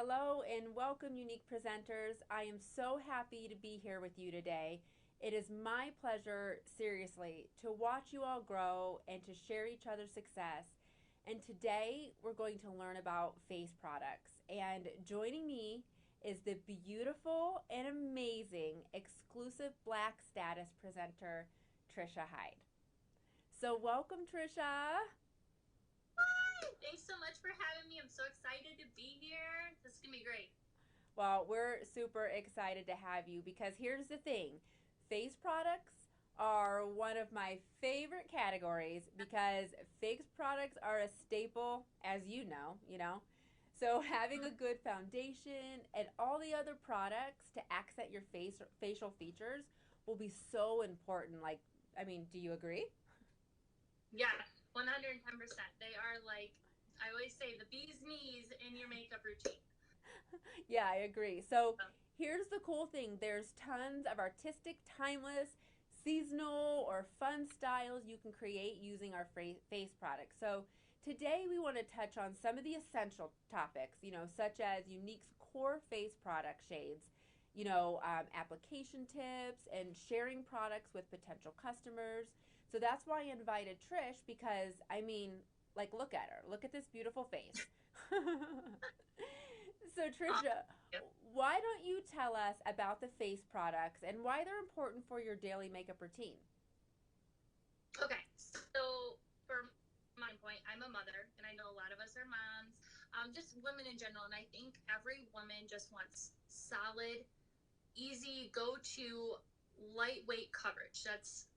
Hello and welcome, unique presenters. I am so happy to be here with you today. It is my pleasure, seriously, to watch you all grow and to share each other's success. And today we're going to learn about face products. And joining me is the beautiful and amazing exclusive Black status presenter, Trisha Hyde. So, welcome, Trisha. Hi! Thanks so much for having me. I'm so excited to be here. This is going to be great. Well, we're super excited to have you because here's the thing, face products are one of my favorite categories because face products are a staple, as you know. So having a Mhm. good foundation and all the other products to accent your facial features will be so important. Like, I mean, do you agree? Yes, 110%. They are like, I always say, the bee's knees in your makeup routine. Yeah, I agree. So So, here's the cool thing, there's tons of artistic, timeless, seasonal, or fun styles you can create using our face products. So today we want to touch on some of the essential topics, such as Unique's core face product shades, application tips, and sharing products with potential customers. So that's why I invited Trish because, I mean, like, look at her. Look at this beautiful face. So, um, Trisha, yeah. why don't you tell us about the face products and why they're important for your daily makeup routine? Okay, so for my point, I'm a mother, and I know a lot of us are moms, just women in general. And I think every woman just wants solid, easy, go to, lightweight coverage. That's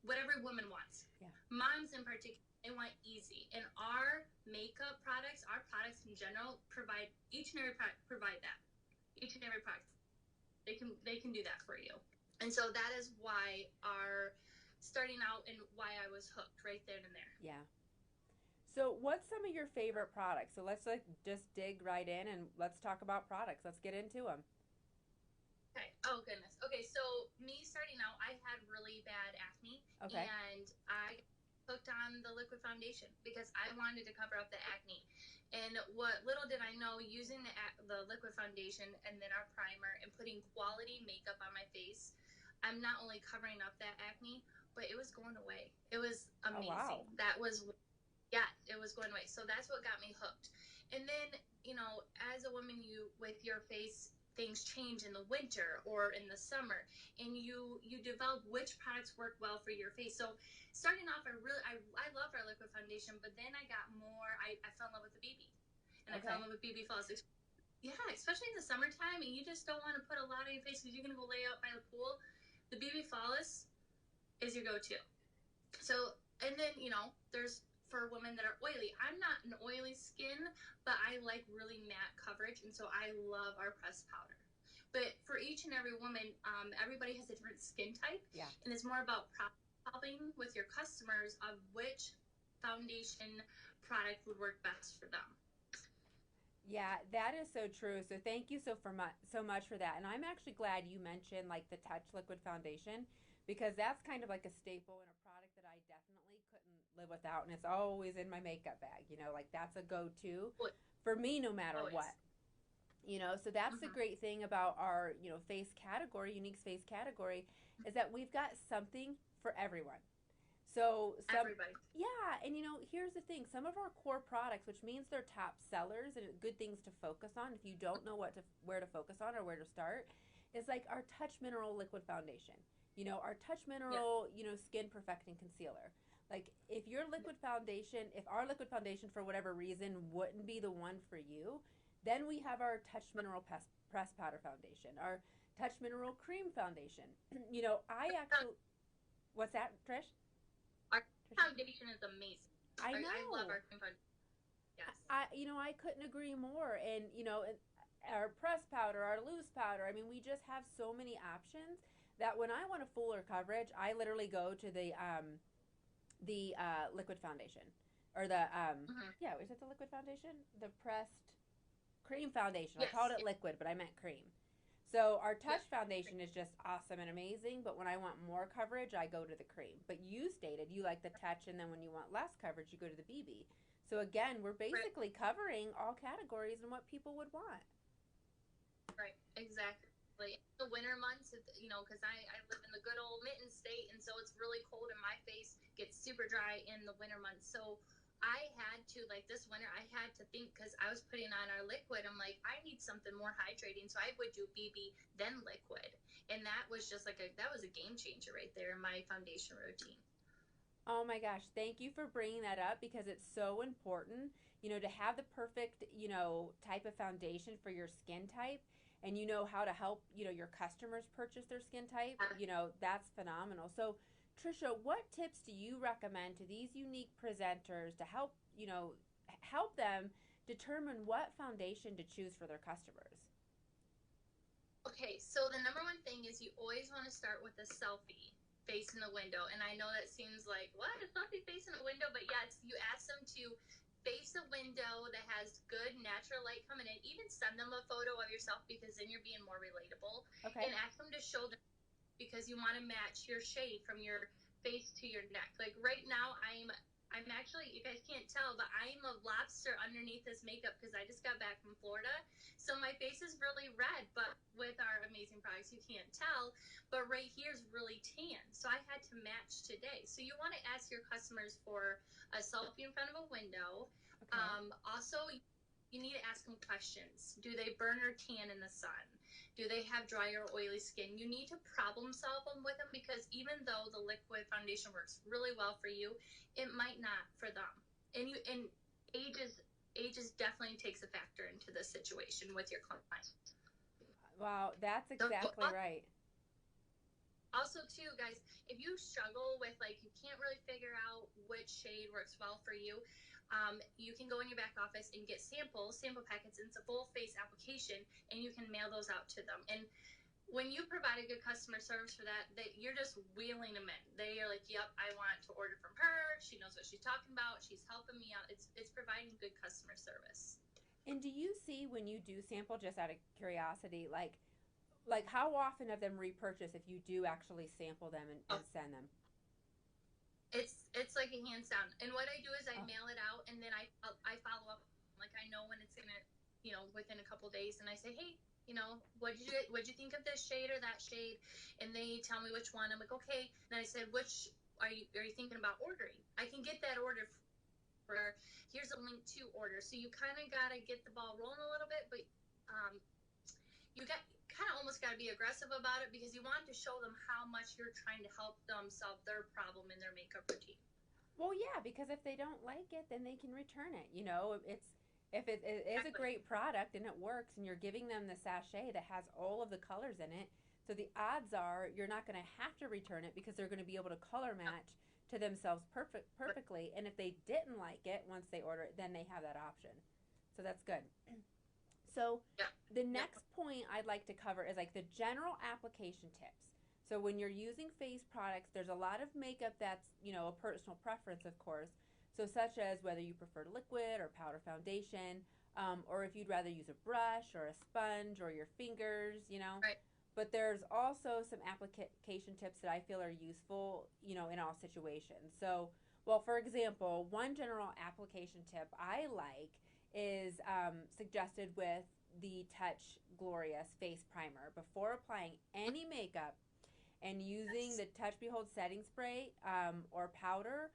what every woman wants. Yeah. Moms in particular, they want easy. And our makeup products, our products in general, provide each and every product provide that. Each and every product, they can do that for you. And so that is why our starting out and why I was hooked right then and there. Yeah. So, what's some of your favorite products? So, let's like just dig right in and let's talk about products. Let's get into them. Okay. Oh goodness. Okay. So me starting out, I had really bad acne, Okay. and I hooked on the liquid foundation because I wanted to cover up the acne. And what little did I know, using the liquid foundation and then our primer and putting quality makeup on my face, I'm not only covering up that acne, but it was going away. It was Oh, wow. amazing. That was, yeah, it was going away. So that's what got me hooked. And then, as a woman, you, with your face, things change in the winter or in the summer, and you develop which products work well for your face. So starting off, I love our liquid foundation, but then I got more. I fell in love with the BB, and I fell in Okay. love with BB Falls. Yeah, especially in the summertime, and you just don't want to put a lot on your face because you're gonna go lay out by the pool. The BB Flawless is your go-to. So, and then, there's for women that are oily. I'm not an oily skin, but I like really matte coverage, and so I love our pressed powder. But for each and every woman, everybody has a different skin type, Yeah. and it's more about solving with your customers of which foundation product would work best for them. Yeah, that is so true. So thank you so much for that. And I'm actually glad you mentioned like the Touch Liquid Foundation because that's kind of like a staple and a product that I definitely couldn't live without, and it's always in my makeup bag. Like that's a go-to Always. for me no matter what. Always. So that's the Mm-hmm. great thing about our, face category, unique face category, is that we've got something for everyone. So Everybody. yeah, and here's the thing: some of our core products, which means they're top sellers and good things to focus on, if you don't know where to focus on or where to start, is like our Touch Mineral Liquid Foundation. Our Touch Yeah. Mineral, Skin Perfecting Concealer. Like if our liquid foundation for whatever reason wouldn't be the one for you, then we have our Touch Mineral Press Powder Foundation, our Touch Mineral Cream Foundation. I actually, what's that, Trish? Our Trisha? foundation is amazing. I I love know. our cream foundation. Yes. I couldn't agree more. And our press powder, our loose powder. I mean, we just have so many options that when I want a fuller coverage, I literally go to the liquid foundation or the Mm-hmm. yeah, is it the liquid foundation? The pressed cream foundation. I called Yes. it liquid, but I meant cream. So our Yep. touch foundation is just awesome and amazing, but when I want more coverage, I go to the cream. But you stated you like the touch, and then when you want less coverage, you go to the BB. So again, we're Right. basically covering all categories and what people would want. Right, exactly. The winter months, because I live in the good old mitten state, and so it's really cold, and my face gets super dry in the winter months. So I had to, like this winter, I had to think because I was putting on our liquid. I'm like, I need something more hydrating, so I would do BB then liquid, and that was just like that was a game changer right there in my foundation routine. Oh my gosh, thank you for bringing that up because it's so important, to have the perfect, type of foundation for your skin type and you know how to help, your customers purchase their skin type, that's phenomenal. So, Trisha, what tips do you recommend to these unique presenters to help, help them determine what foundation to choose for their customers? Okay, so the number one thing is you always want to start with a selfie facing the window. And I know that seems like, what? A selfie facing a window? But yeah, you ask them to face a window that has good natural light coming in. Even send them a photo of yourself because then you're being more relatable. Okay. And ask them to show them because you want to match your shade from your face to your neck. Like right now, I'm actually, you guys can't tell, but I'm a lobster underneath this makeup because I just got back from Florida. So my face is really red, but with our amazing products, you can't tell. But right here is really tan. So I had to match today. So you want to ask your customers for a selfie in front of a window. Okay. Also, you need to ask them questions. Do they burn or tan in the sun? Do they have dry or oily skin? You need to problem solve them with them because even though the liquid foundation works really well for you, it might not for them. And ages definitely takes a factor into this situation with your client. Wow, that's So exactly right. also too, guys, if you struggle with like you can't really figure out which shade works well for you, you can go in your back office and get sample packets. It's a full face application, and you can mail those out to them. And when you provide a good customer service for that, you're just wheeling them in. They are like, "Yep, I want to order from her. She knows what she's talking about. She's helping me out." It's providing good customer service. And do you see when you do sample, just out of curiosity, like how often of them repurchase if you do actually sample them and Oh, send them? it's like a hands down. And what I do is I Oh, mail it out, and then I follow up. Like I know when it's gonna, within a couple days, and I say, "Hey, what did you think of this shade or that shade?" And they tell me which one. I'm like, "Okay." And I said, "Which are you thinking about ordering? I can get that order for. Here's a link to order." So you kind of gotta get the ball rolling a little bit, but um, you got kind of almost got to be aggressive about it because you want to show them how much you're trying to help them solve their problem in their makeup routine. well, yeah, because if they don't like it, then they can return it. It's if it is a Exactly. great product and it works, and you're giving them the sachet that has all of the colors in it, so the odds are you're not going to have to return it because they're going to be able to color match to themselves perfectly. And if they didn't like it once they order it, then they have that option. So that's good. So Yeah. the Yeah. next point I'd like to cover is like the general application tips. So when you're using face products, there's a lot of makeup that's, a personal preference, of course. So such as whether you prefer liquid or powder foundation, or if you'd rather use a brush or a sponge or your fingers. Right. But there's also some application tips that I feel are useful, in all situations. So, well, for example, one general application tip I like is suggested with the Touch Glorious Face Primer. Before applying any makeup and using Yes. the Touch Behold setting spray or powder,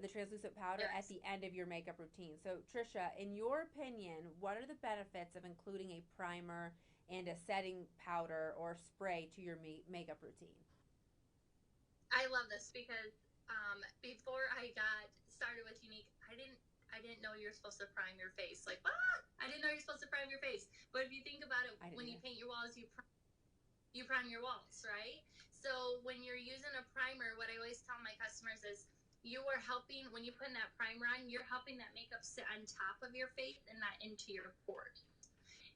the translucent powder, at Yes. the end of your makeup routine. So, Trisha, in your opinion, what are the benefits of including a primer and a setting powder or spray to your makeup routine? I love this because before I got started with Unique, I didn't know you're supposed to prime your face. Like, what? I didn't know you're supposed to prime your face. But if you think about it, I didn't when you either. paint your walls, you prime your walls, right? So when you're using a primer, what I always tell my customers is you are helping when you put that primer on, you're helping that makeup sit on top of your face and not into your pores.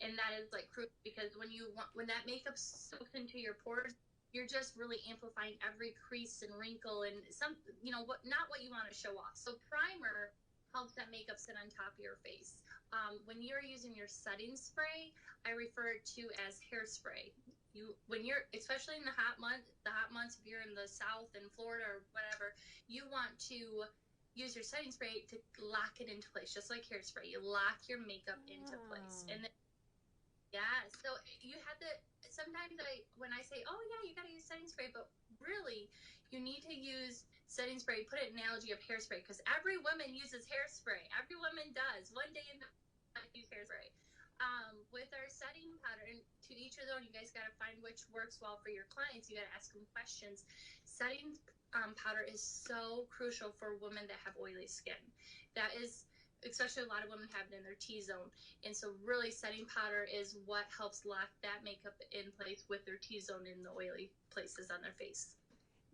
And that is like crucial because when that makeup soaks into your pores, you're just really amplifying every crease and wrinkle and some what not what you want to show off. So primer helps that makeup sit on top of your face. When you're using your setting spray, I refer to as hairspray. When you're especially in the hot months, if you're in the South in Florida or whatever, you want to use your setting spray to lock it into place, just like hairspray. You lock your makeup into place. And then, yeah, so you have to, sometimes when I say, oh yeah, you got to use setting spray, but really you need to use setting spray, put an analogy of hairspray, because every woman uses hairspray. Every woman does. One day in the use hairspray. With our setting powder, and to each of their own, you guys got to find which works well for your clients. You got to ask them questions. Setting powder is so crucial for women that have oily skin. That is, especially a lot of women have it in their T-zone. And so really setting powder is what helps lock that makeup in place with their T-zone in the oily places on their face.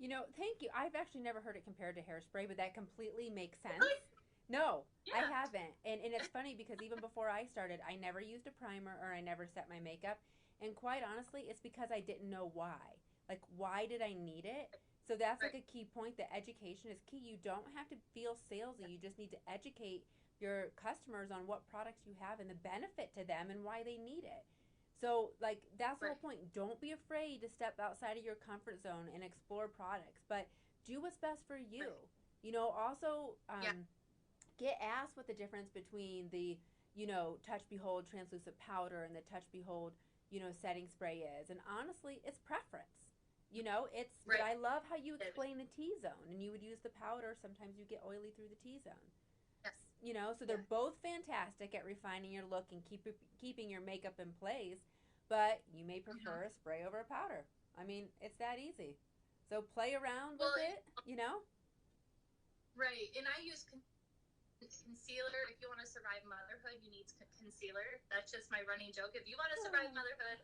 You know, thank you. I've actually never heard it compared to hairspray, but that completely makes sense. Really? No, Yeah. I haven't. And it's funny because even before I started, I never used a primer or I never set my makeup. And quite honestly, it's because I didn't know why. Like, why did I need it? So that's like a key point. That education is key. You don't have to feel salesy. You just need to educate your customers on what products you have and the benefit to them and why they need it. So, like, that's the whole point. Don't be afraid to step outside of your comfort zone and explore products, but do what's best for you. You know, also, get asked what the difference between the, Touch Behold translucent powder and the Touch Behold, setting spray is. And honestly, it's preference. But I love how you explain the T-zone, and you would use the powder. Sometimes you get oily through the T-zone. Yes. So they're both fantastic at refining your look and keeping your makeup in place, but you may prefer a spray over a powder. I mean, it's that easy. So play around with it, Right. And I use concealer. If you want to survive motherhood, you need concealer. That's just my running joke. If you want to survive motherhood,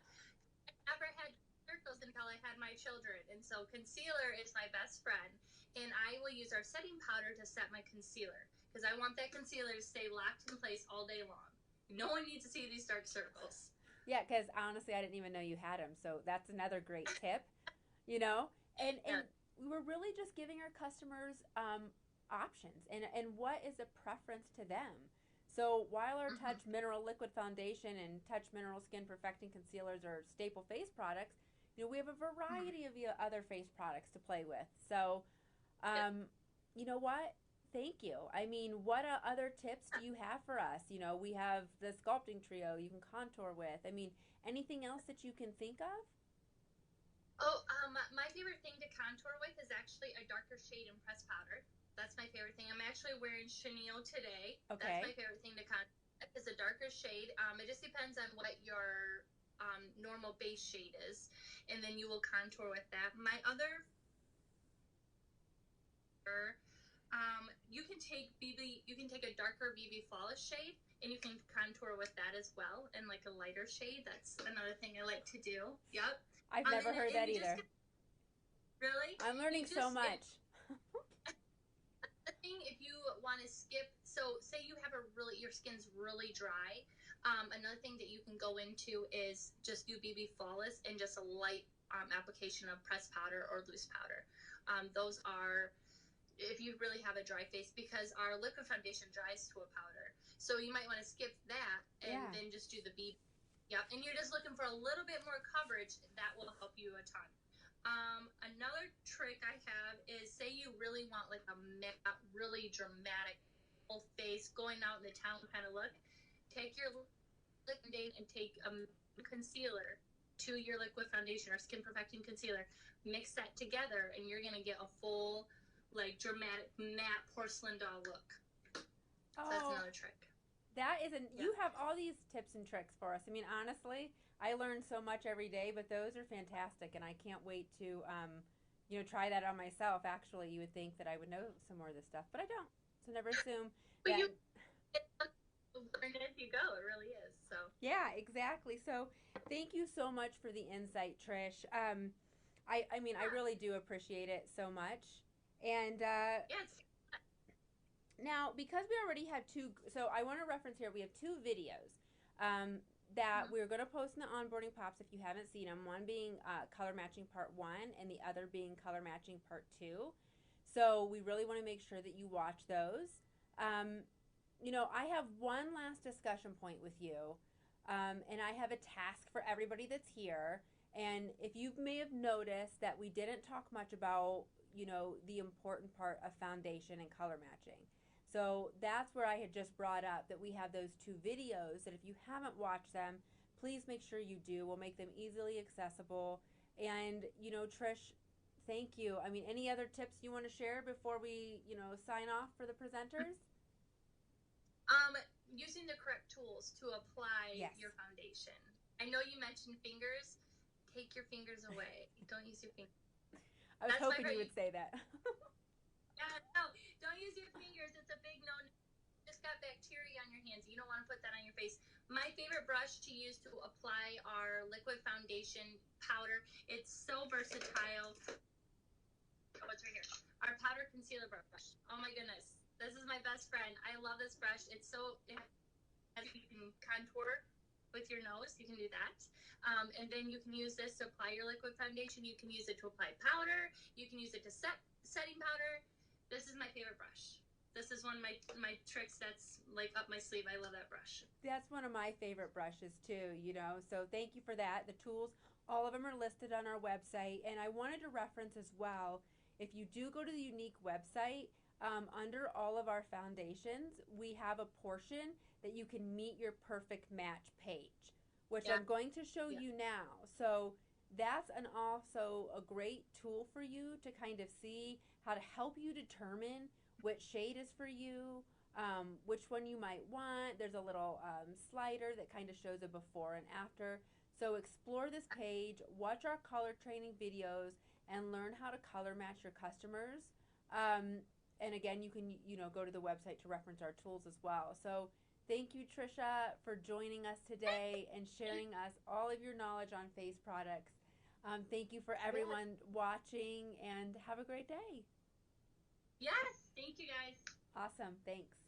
I never had circles until I had my children, and so concealer is my best friend. And I will use our setting powder to set my concealer because I want that concealer to stay locked in place all day long. No one needs to see these dark circles. Yeah, because honestly, I didn't even know you had them. So that's another great tip. And we're really just giving our customers options and what is a preference to them. So while our Touch Mineral Liquid Foundation and Touch Mineral Skin Perfecting Concealers are staple face products, we have a variety of other face products to play with. So, you know what? Thank you. I mean, what other tips do you have for us? We have the sculpting trio you can contour with. I mean, anything else that you can think of? Oh, my favorite thing to contour with is actually a darker shade in pressed powder. That's my favorite thing. I'm actually wearing chenille today. Okay. That's my favorite thing to contour. It's a darker shade. It just depends on what your normal base shade is, and then you will contour with that. My other, you can take a darker BB Flawless shade, and you can contour with that as well, and like a lighter shade. That's another thing I like to do. Yep. I've never heard that either. Really? I'm learning so much. If you want to skip, so say you have your skin's really dry, another thing that you can go into is just do BB Flawless and just a light application of pressed powder or loose powder. Those are, if you really have a dry face, because our liquid foundation dries to a powder. So you might want to skip that and then just do the BB. Yep, and you're just looking for a little bit more coverage. That will help you a ton. Another trick I have is, say you really want like a really dramatic full face, going out in the town kind of look, take your liquid foundation and take a concealer to your liquid foundation or skin perfecting concealer. Mix that together and you're going to get a full, like, dramatic matte porcelain doll look. So that's another trick. You have all these tips and tricks for us. I mean, honestly, I learn so much every day, but those are fantastic, and I can't wait to, try that on myself. Actually, you would think that I would know some more of this stuff, but I don't. So never assume. But you learn as you go. It really is. So. Yeah, exactly. So thank you so much for the insight, Trish. I mean, I really do appreciate it so much. And yes. Now, because we already have so I want to reference here, we have two videos that we're going to post in the onboarding pops if you haven't seen them. One being color matching part 1 and the other being color matching part 2. So we really want to make sure that you watch those. I have one last discussion point with you, and I have a task for everybody that's here. And if you may have noticed that we didn't talk much about, you know, the important part of foundation and color matching. So that's where I had just brought up that we have those 2 videos that if you haven't watched them, please make sure you do. We'll make them easily accessible. And, you know, Trish, thank you. I mean, any other tips you want to share before we, you know, sign off for the presenters? Using the correct tools to apply Yes. your foundation. I know you mentioned fingers. Take your fingers away. Don't use your fingers. I was hoping you would say that. Yeah, no, don't use your fingers. It's a big no. Just got bacteria on your hands. You don't want to put that on your face. My favorite brush to use to apply our liquid foundation powder. It's so versatile. Oh, it's right here. Our powder concealer brush. Oh my goodness. This is my best friend. I love this brush. It's so, you can contour with your nose. You can do that. And then you can use this to apply your liquid foundation. You can use it to apply powder. You can use it to set setting powder. This is my favorite brush. This is one of my tricks that's like up my sleeve. I love that brush. That's one of my favorite brushes too, you know. So thank you for that. The tools, all of them are listed on our website. And I wanted to reference as well, if you do go to the Younique website, under all of our foundations, we have a portion that you can meet your perfect match page, which I'm going to show you now. So that's also a great tool for you to kind of see how to help you determine which shade is for you, which one you might want. There's a little slider that kind of shows a before and after. So explore this page, watch our color training videos, and learn how to color match your customers. And again, you can, you know, go to the website to reference our tools as well. So thank you, Trisha, for joining us today and sharing us all of your knowledge on face products. Thank you for everyone watching, and have a great day. Yes, thank you guys. Awesome, thanks.